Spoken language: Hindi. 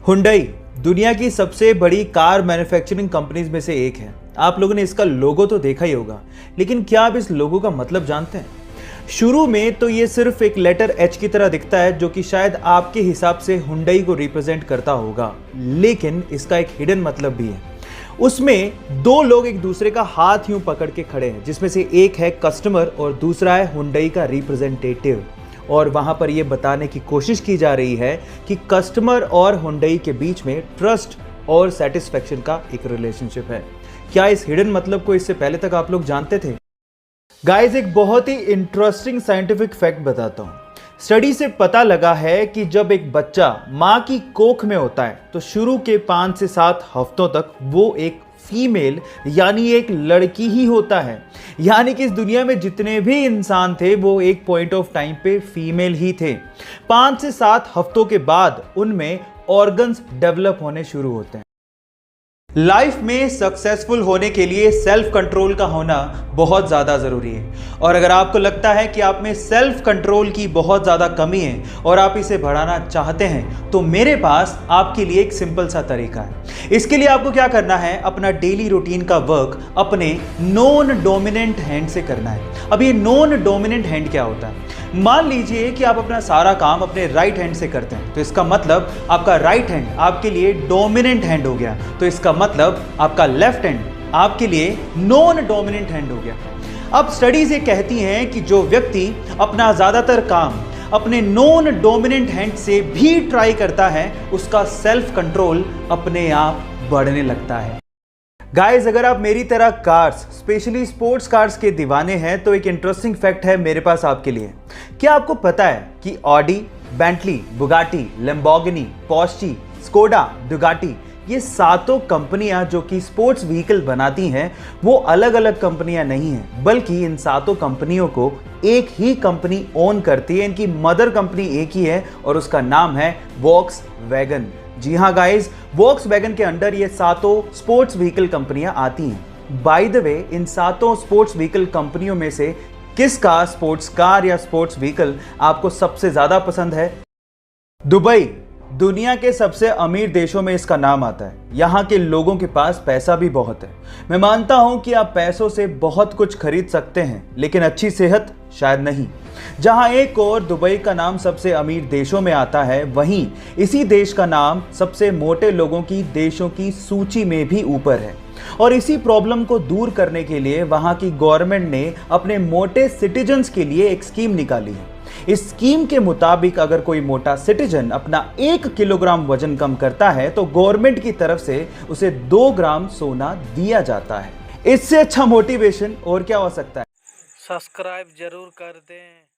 हुंडई दुनिया की सबसे बड़ी कार मैन्युफैक्चरिंग कंपनीज में से एक है। आप लोगों ने इसका लोगो तो देखा ही होगा, लेकिन क्या आप इस लोगो का मतलब जानते हैं? शुरू में तो ये सिर्फ एक लेटर एच की तरह दिखता है, जो कि शायद आपके हिसाब से हुंडई को रिप्रेजेंट करता होगा, लेकिन इसका एक हिडन मतलब भी है। उसमें दो लोग एक दूसरे का हाथ यूं पकड़ के खड़े हैं, जिसमें से एक है कस्टमर और दूसरा है हुंडई का रिप्रेजेंटेटिव। और वहां पर यह बताने की कोशिश की जा रही है कि कस्टमर और हुंडई के बीच में ट्रस्ट और सेटिस्फेक्शन का एक रिलेशनशिप है। क्या इस हिडन मतलब को इससे पहले तक आप लोग जानते थे? गाइस, एक बहुत ही इंटरेस्टिंग साइंटिफिक फैक्ट बताता हूं। स्टडी से पता लगा है कि जब एक बच्चा मां की कोख में होता है तो शुरू के 5 से 7 हफ्तों तक वो एक फीमेल यानी एक लड़की ही होता है। यानी कि इस दुनिया में जितने भी इंसान थे वो एक पॉइंट ऑफ टाइम पे फीमेल ही थे। 5 से 7 हफ्तों के बाद उनमें ऑर्गन्स डेवलप होने शुरू होते हैं। लाइफ में सक्सेसफुल होने के लिए सेल्फ कंट्रोल का होना बहुत ज़्यादा ज़रूरी है। और अगर आपको लगता है कि आप में सेल्फ कंट्रोल की बहुत ज़्यादा कमी है और आप इसे बढ़ाना चाहते हैं, तो मेरे पास आपके लिए एक सिंपल सा तरीका है। इसके लिए आपको क्या करना है, अपना डेली रूटीन का वर्क अपने नॉन डोमिनेंट हैंड से करना है। अब ये नॉन डोमिनेंट हैंड क्या होता है? मान लीजिए कि आप अपना सारा काम अपने राइट हैंड से करते हैं, तो इसका मतलब आपका राइट हैंड आपके लिए डोमिनेंट हैंड हो गया। तो इसका मतलब आपका लेफ्ट हैंड आपके लिए नॉन डोमिनेंट हैंड हो गया। अब स्टडीज ये कहती हैं कि जो व्यक्ति अपना ज्यादातर काम अपने नॉन डोमिनेंट हैंड से भी ट्राई करता है, उसका सेल्फ कंट्रोल अपने आप बढ़ने लगता है। गाइस, अगर आप मेरी तरह कार्स, स्पेशली स्पोर्ट्स कार्स के दीवाने हैं, तो एक इंटरेस्टिंग फैक्ट है मेरे पास आपके लिए। क्या आपको पता है कि Audi, Bentley, Bugatti, Lamborghini, Porsche, Skoda, Ducati, ये सातों कंपनियां जो कि स्पोर्ट्स व्हीकल बनाती हैं, वो अलग अलग कंपनियां नहीं हैं, बल्कि इन सातों कंपनियों को एक ही कंपनी ओन करती है। इनकी मदर कंपनी एक ही है और उसका नाम है वॉक्सवैगन। जी हाँ गाइस, वॉक्सवैगन के अंडर ये सातों स्पोर्ट्स व्हीकल कंपनियां आती हैं। बाय द वे, इन सातों स्पोर्ट्स व्हीकल कंपनियों में से किसका स्पोर्ट्स कार या स्पोर्ट्स व्हीकल आपको सबसे ज्यादा पसंद है? दुबई दुनिया के सबसे अमीर देशों में इसका नाम आता है। यहाँ के लोगों के पास पैसा भी बहुत है। मैं मानता हूँ कि आप पैसों से बहुत कुछ खरीद सकते हैं, लेकिन अच्छी सेहत शायद नहीं। जहाँ एक और दुबई का नाम सबसे अमीर देशों में आता है, वहीं इसी देश का नाम सबसे मोटे लोगों की देशों की सूची में भी ऊपर है। और इसी प्रॉब्लम को दूर करने के लिए वहाँ की गवर्नमेंट ने अपने मोटे सिटीजन्स के लिए एक स्कीम निकाली है। इस स्कीम के मुताबिक अगर कोई मोटा सिटीजन अपना 1 किलोग्राम वजन कम करता है, तो गवर्नमेंट की तरफ से उसे 2 ग्राम सोना दिया जाता है। इससे अच्छा मोटिवेशन और क्या हो सकता है? सब्सक्राइब जरूर कर दें।